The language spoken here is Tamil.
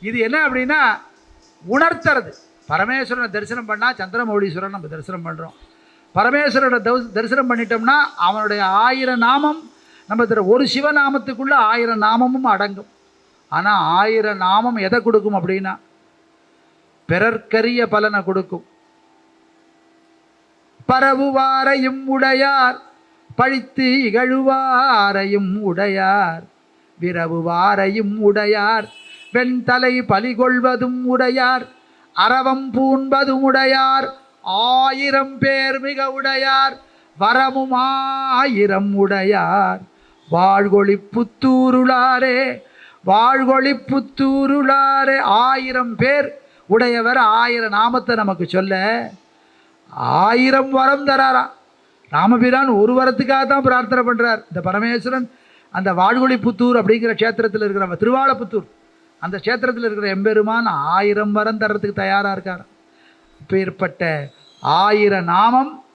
இது என்ன அப்படின்னா உணர்த்துறது. பரமேஸ்வரனை தரிசனம் பண்ணால் சந்திரமௌலீஸ்வரன் நம்ம தரிசனம் பண்ணுறோம். பரமேஸ்வரனை தரிசனம் பண்ணிட்டோம்னா அவனுடைய 1000 நாமம் நம்ம ஒரு சிவநாமத்துக்குள்ளே 1000 நாமமும் அடங்கும். ஆனால் 1000 நாமம் எதை கொடுக்கும் அப்படின்னா பிறர்க்கரிய பலனை கொடுக்கும். பரவுவாரையும் உடையார் பழித்து இகழுவாரையும் உடையார் விரவுவாரையும் உடையார் வெண்தலை பலிகொள்வதும் உடையார் அரவம் பூண்பதும் உடையார் 1000 பேர் மிக உடையார் வரமும் 1000 உடையார் வாழ்கொழி புத்தூருளாரே வாழ்கொழி புத்தூருளாரே. 1000 பேர் உடையவர் 1000 நாமத்தை நமக்கு சொல்ல 1000 வரம் தராரா. ராமபிரான் ஒரு வரத்துக்காக தான் பிரார்த்தனை பண்ணுறார். இந்த பரமேஸ்வரன் அந்த வாழ்கொழி புத்தூர் அப்படிங்கிற க்ஷேத்திரத்தில் இருக்கிற திருவாலப்புத்தூர் அந்த க்ஷேத்திரத்தில் இருக்கிற எம்பெருமான் 1000 வரம் தர்றதுக்கு தயாராக இருக்கார். இப்பேற்பட்ட 1000 நாமம்